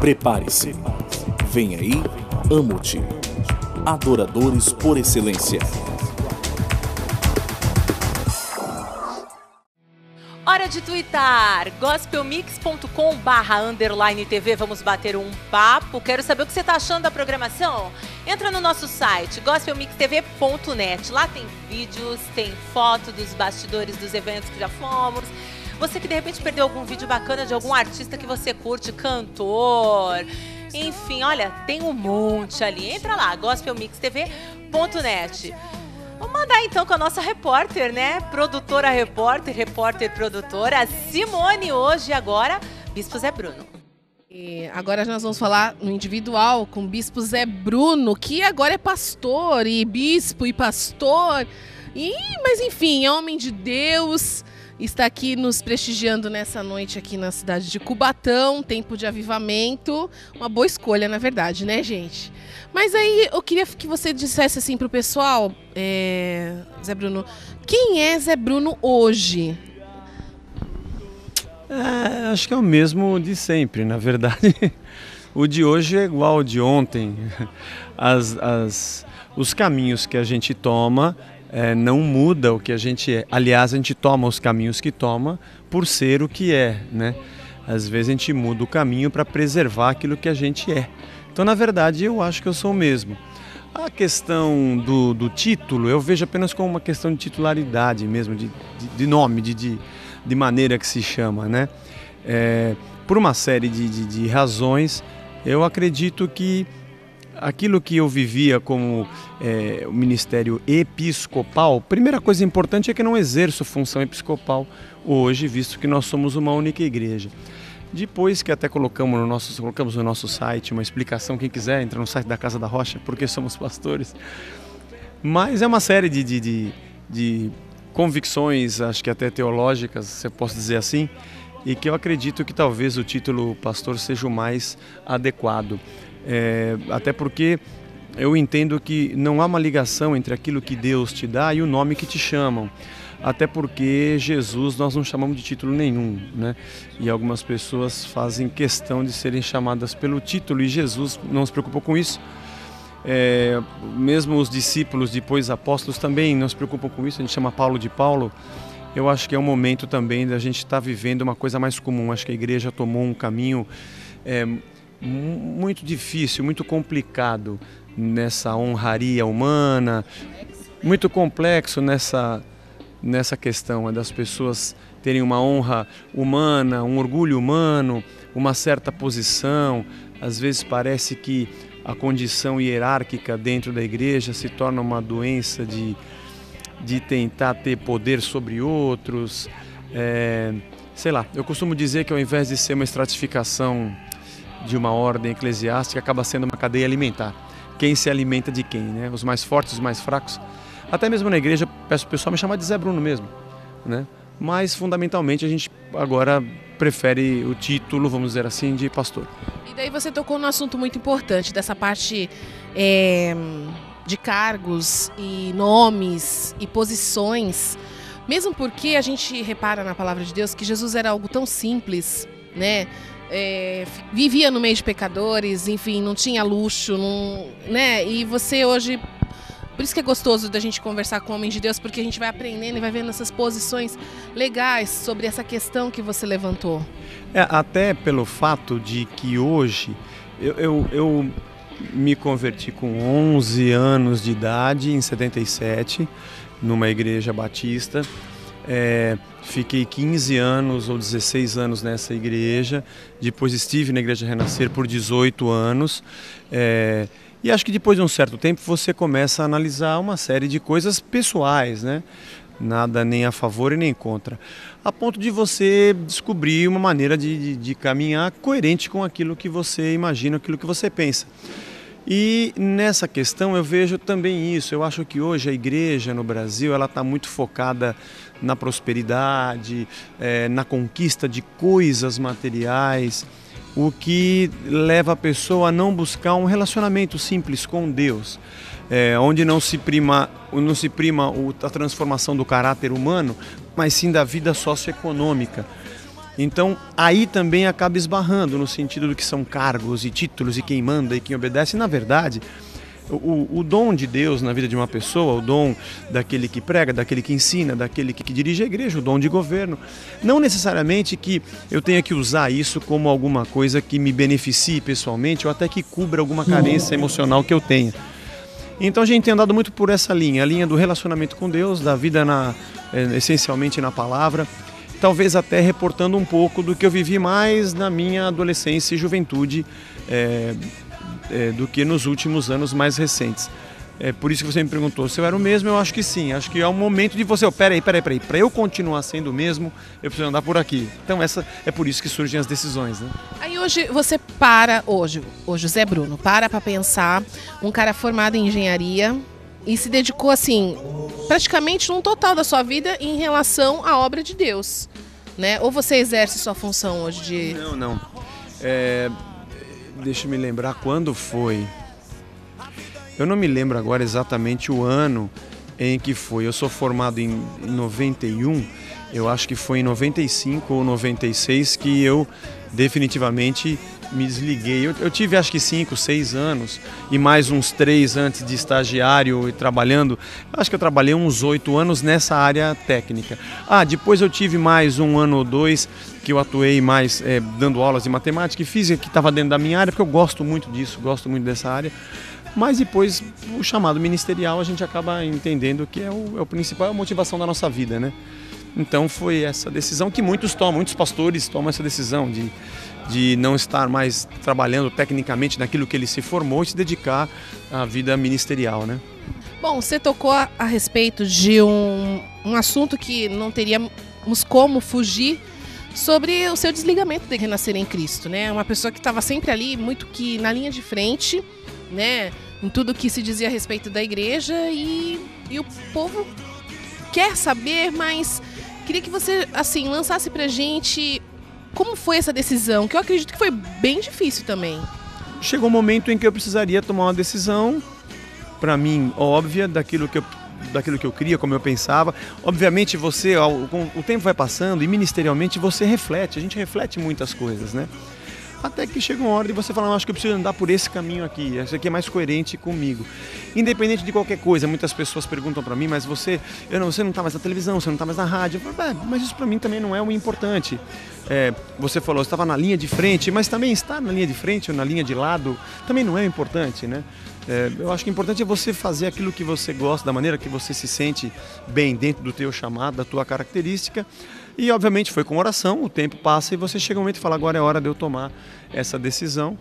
Prepare-se. Vem aí, Amo-te. Adoradores por excelência. Hora de twittar, gospelmix.com/_TV, vamos bater um papo. Quero saber o que você está achando da programação. Entra no nosso site, gospelmixtv.net. Lá tem vídeos, tem foto dos bastidores dos eventos que já fomos. Você que de repente perdeu algum vídeo bacana de algum artista que você curte, cantor, enfim, olha, tem um monte ali. Entra lá, gospelmixtv.net. Vamos mandar então com a nossa repórter, né? Produtora repórter, repórter produtora, Simone, hoje e agora, Bispo Zé Bruno. E agora nós vamos falar no individual com o Bispo Zé Bruno, que agora é pastor e bispo e pastor, mas enfim, é homem de Deus. Está aqui nos prestigiando nessa noite aqui na cidade de Cubatão, tempo de avivamento, uma boa escolha na verdade, né, gente? Mas aí eu queria que você dissesse assim para o pessoal, Zé Bruno, quem é Zé Bruno hoje? Acho que é o mesmo de sempre, na verdade. O de hoje é igual ao de ontem. Os caminhos que a gente toma não muda o que a gente é. Aliás, a gente toma os caminhos que toma por ser o que é, né? Às vezes a gente muda o caminho para preservar aquilo que a gente é. Então, na verdade, eu acho que eu sou o mesmo. A questão do título, eu vejo apenas como uma questão de titularidade mesmo, de nome, de maneira que se chama, né? Por uma série de razões, eu acredito que aquilo que eu vivia como o ministério episcopal, primeira coisa importante é que eu não exerço função episcopal hoje, visto que nós somos uma única igreja. Depois que até colocamos no nosso site uma explicação, quem quiser entra no site da Casa da Rocha, porque somos pastores. Mas é uma série de convicções, acho que até teológicas, se eu posso dizer assim, e que eu acredito que talvez o título pastor seja o mais adequado. Até porque eu entendo que não há uma ligação entre aquilo que Deus te dá e o nome que te chamam. Até porque Jesus nós não chamamos de título nenhum, né? E algumas pessoas fazem questão de serem chamadas pelo título e Jesus não se preocupou com isso. Mesmo os discípulos, depois apóstolos, também não se preocupam com isso, a gente chama Paulo de Paulo. Eu acho que é um momento também da gente estar vivendo uma coisa mais comum. Acho que a igreja tomou um caminho muito difícil, muito complicado nessa honraria humana, muito complexo nessa questão das pessoas terem uma honra humana, um orgulho humano, uma certa posição. Às vezes parece que a condição hierárquica dentro da igreja se torna uma doença de tentar ter poder sobre outros. Sei lá, eu costumo dizer que ao invés de ser uma estratificação de uma ordem eclesiástica, acaba sendo uma cadeia alimentar. Quem se alimenta de quem, né? Os mais fortes, os mais fracos. Até mesmo na igreja, peço para o pessoal me chamar de Zé Bruno mesmo, né? Mas fundamentalmente a gente agora prefere o título, vamos dizer assim, de pastor. E daí você tocou num assunto muito importante, dessa parte de cargos e nomes e posições, mesmo porque a gente repara na palavra de Deus que Jesus era algo tão simples, né? Vivia no meio de pecadores, enfim, não tinha luxo, né? E você hoje, por isso que é gostoso da gente conversar com o homem de Deus, porque a gente vai aprendendo e vai vendo essas posições legais sobre essa questão que você levantou. Até pelo fato de que hoje eu me converti com 11 anos de idade, em 77, numa igreja batista. Fiquei 15 anos ou 16 anos nessa igreja, depois estive na Igreja Renascer por 18 anos, e acho que depois de um certo tempo você começa a analisar uma série de coisas pessoais, né? Nada nem a favor e nem contra, a ponto de você descobrir uma maneira de caminhar coerente com aquilo que você imagina, aquilo que você pensa. E nessa questão eu vejo também isso. Eu acho que hoje a igreja no Brasil ela está muito focada na prosperidade, na conquista de coisas materiais, o que leva a pessoa a não buscar um relacionamento simples com Deus, onde não se prima a transformação do caráter humano, mas sim da vida socioeconômica. Então, aí também acaba esbarrando no sentido do que são cargos e títulos e quem manda e quem obedece. Na verdade, o dom de Deus na vida de uma pessoa, o dom daquele que prega, daquele que ensina, daquele que dirige a igreja, o dom de governo, não necessariamente que eu tenha que usar isso como alguma coisa que me beneficie pessoalmente ou até que cubra alguma carência emocional que eu tenha. Então a gente tem andado muito por essa linha, a linha do relacionamento com Deus, da vida essencialmente na palavra, talvez até reportando um pouco do que eu vivi mais na minha adolescência e juventude do que nos últimos anos mais recentes. É por isso que você me perguntou se eu era o mesmo. Eu acho que sim, acho que é o momento de você, peraí, para eu continuar sendo o mesmo, eu preciso andar por aqui. Então é por isso que surgem as decisões, né? Aí hoje você o José Bruno, para pensar, um cara formado em engenharia e se dedicou assim, praticamente num total da sua vida em relação à obra de Deus, né? Ou você exerce sua função hoje de... Não. Deixa eu me lembrar quando foi. Eu não me lembro agora exatamente o ano em que foi. Eu sou formado em 91, eu acho que foi em 95 ou 96 que eu definitivamente me desliguei. Eu tive acho que 5, 6 anos e mais uns 3 antes de estagiário e trabalhando. Acho que eu trabalhei uns 8 anos nessa área técnica. Depois eu tive mais 1 ano ou 2 que eu atuei mais dando aulas de matemática e física, que estava dentro da minha área, porque eu gosto muito disso, gosto muito dessa área. Mas depois, o chamado ministerial, a gente acaba entendendo que é o principal, a motivação da nossa vida, né? Então foi essa decisão que muitos pastores tomam essa decisão de não estar mais trabalhando tecnicamente naquilo que ele se formou e se dedicar à vida ministerial, né? Bom, você tocou a respeito de um assunto que não teríamos como fugir, sobre o seu desligamento de Renascer em Cristo, né? Uma pessoa que estava sempre ali, muito que na linha de frente, né? Em tudo que se dizia a respeito da igreja e o povo quer saber, mas queria que você, assim, lançasse pra gente como foi essa decisão, que eu acredito que foi bem difícil também. Chegou um momento em que eu precisaria tomar uma decisão, para mim, óbvia, daquilo que eu queria, como eu pensava. Obviamente o tempo vai passando e ministerialmente você reflete, a gente reflete muitas coisas, né? Até que chega uma hora de você falar, acho que eu preciso andar por esse caminho aqui, esse aqui é mais coerente comigo. Independente de qualquer coisa, muitas pessoas perguntam para mim, mas você não está mais na televisão, você não está mais na rádio. Eu falo, mas isso para mim também não é o importante. Você falou, você estava na linha de frente, mas também estar na linha de frente ou na linha de lado também não é importante, né? Eu acho que o importante é você fazer aquilo que você gosta, da maneira que você se sente bem dentro do teu chamado, da tua característica. E obviamente foi com oração, o tempo passa e você chega um momento e fala, agora é hora de eu tomar essa decisão.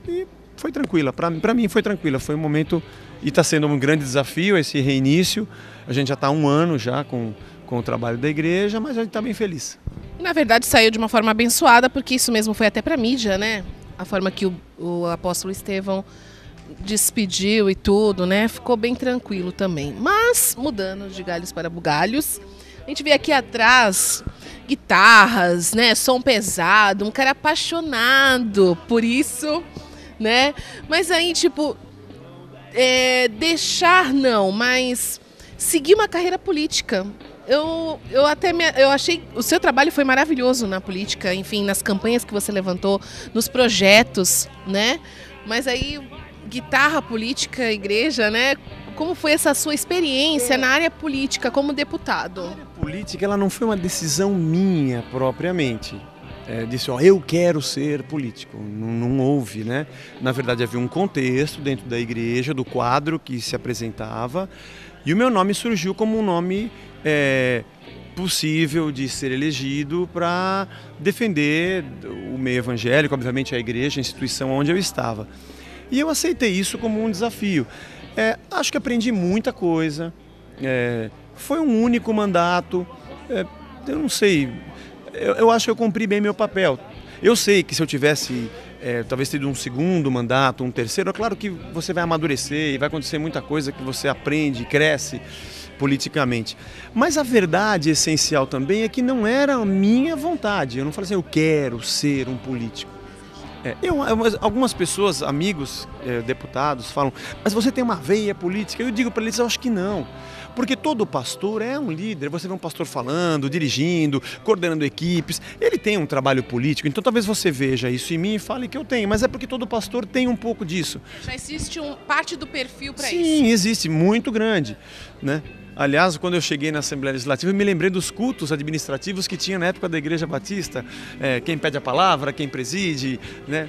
E foi tranquila, para mim foi tranquila, foi um momento e está sendo um grande desafio esse reinício. A gente já está há 1 ano já com o trabalho da igreja, mas a gente está bem feliz. E na verdade saiu de uma forma abençoada, porque isso mesmo foi até para a mídia, né? A forma que o apóstolo Estevão despediu e tudo, né? Ficou bem tranquilo também. Mas, mudando de galhos para bugalhos, a gente vê aqui atrás guitarras, né? Som pesado, um cara apaixonado por isso, né? Mas aí, tipo, mas seguir uma carreira política. Eu achei, o seu trabalho foi maravilhoso na política, enfim, nas campanhas que você levantou, nos projetos, né? Mas aí, guitarra, política, igreja, né? Como foi essa sua experiência na área política como deputado? A área política, ela não foi uma decisão minha propriamente. Disse, eu quero ser político. Não houve, né? Na verdade, havia um contexto dentro da igreja, do quadro que se apresentava, e o meu nome surgiu como um nome possível de ser elegido para defender o meio evangélico, obviamente a igreja, a instituição onde eu estava. E eu aceitei isso como um desafio. Acho que aprendi muita coisa, foi um único mandato, eu não sei, eu acho que eu cumpri bem meu papel. Eu sei que se eu tivesse talvez tido um segundo mandato, um terceiro, é claro que você vai amadurecer e vai acontecer muita coisa que você aprende, cresce politicamente. Mas a verdade essencial também é que não era a minha vontade, eu não falei assim, eu quero ser um político. Algumas pessoas, amigos, deputados, falam, mas você tem uma veia política? Eu digo para eles, eu acho que não. Porque todo pastor é um líder. Você vê um pastor falando, dirigindo, coordenando equipes. Ele tem um trabalho político. Então talvez você veja isso em mim e fale que eu tenho. Mas é porque todo pastor tem um pouco disso. Já existe parte do perfil para isso. Sim, existe, muito grande, né? Aliás, quando eu cheguei na Assembleia Legislativa, eu me lembrei dos cultos administrativos que tinha na época da Igreja Batista. Quem pede a palavra, quem preside, né?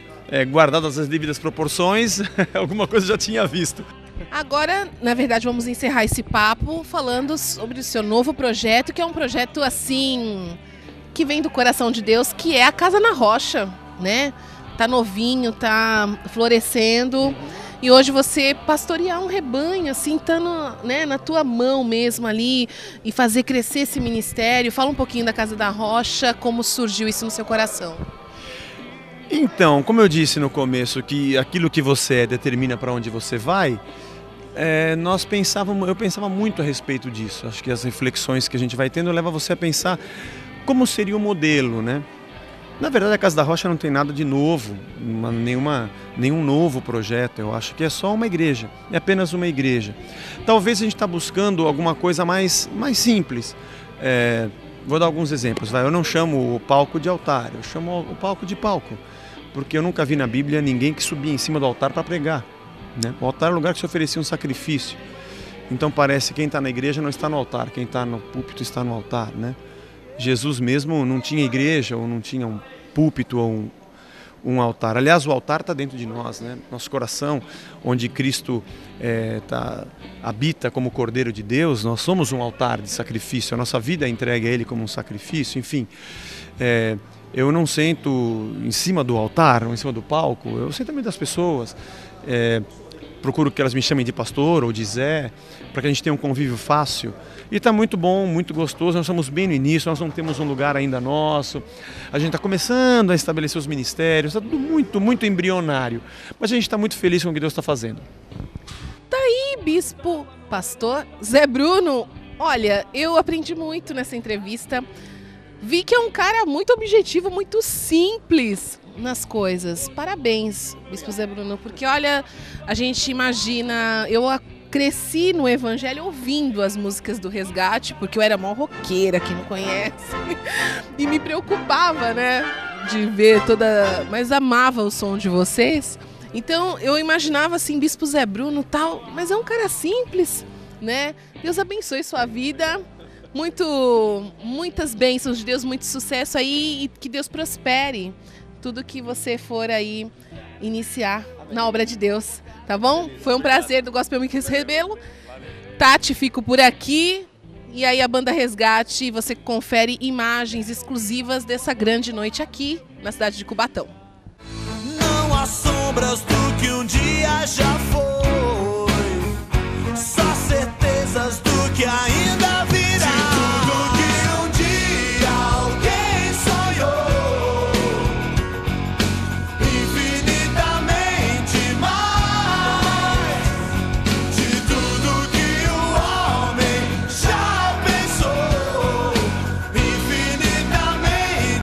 Guardadas as devidas proporções, alguma coisa eu já tinha visto. Agora, na verdade, vamos encerrar esse papo falando sobre o seu novo projeto, que é um projeto, assim, que vem do coração de Deus, que é a Casa na Rocha, né? Tá novinho, tá florescendo. E hoje você pastorear um rebanho, assim, tá na tua mão mesmo ali, e fazer crescer esse ministério. Fala um pouquinho da Casa da Rocha, como surgiu isso no seu coração. Então, como eu disse no começo, que aquilo que você é determina para onde você vai, eu pensava muito a respeito disso. Acho que as reflexões que a gente vai tendo levam você a pensar como seria o modelo, né? Na verdade, a Casa da Rocha não tem nada de novo, nenhum novo projeto. Eu acho que é só uma igreja, é apenas uma igreja. Talvez a gente está buscando alguma coisa mais simples. Vou dar alguns exemplos. Eu não chamo o palco de altar, eu chamo o palco de palco. Porque eu nunca vi na Bíblia ninguém que subia em cima do altar para pregar, né? O altar é o lugar que se oferecia um sacrifício. Então parece que quem está na igreja não está no altar, quem está no púlpito está no altar, né? Jesus mesmo não tinha igreja, ou não tinha um púlpito ou um altar. Aliás, o altar está dentro de nós, né? Nosso coração, onde Cristo habita como Cordeiro de Deus, nós somos um altar de sacrifício, a nossa vida é entregue a Ele como um sacrifício, enfim. Eu não sento em cima do altar ou em cima do palco, eu sento no meio das pessoas. Procuro que elas me chamem de pastor ou de Zé, para que a gente tenha um convívio fácil. E está muito bom, muito gostoso, nós estamos bem no início, nós não temos um lugar ainda nosso. A gente está começando a estabelecer os ministérios, está tudo muito, muito embrionário. Mas a gente está muito feliz com o que Deus está fazendo. Tá aí, bispo, pastor Zé Bruno. Olha, eu aprendi muito nessa entrevista. Vi que é um cara muito objetivo, muito simples nas coisas. Parabéns, bispo Zé Bruno, porque olha, a gente imagina, eu cresci no evangelho ouvindo as músicas do Resgate, porque eu era mó roqueira, quem não conhece, e me preocupava, né, de ver mas amava o som de vocês. Então eu imaginava assim, bispo Zé Bruno tal, mas é um cara simples, né? Deus abençoe sua vida. Muitas bênçãos de Deus, muito sucesso aí e que Deus prospere tudo que você for aí iniciar na obra de Deus, tá bom? Foi um prazer do Gospel Mix Rebelo. Tati, fico por aqui e aí a banda Resgate, você confere imagens exclusivas dessa grande noite aqui na cidade de Cubatão. Não há sombras do que um dia já foi, só certezas do que ainda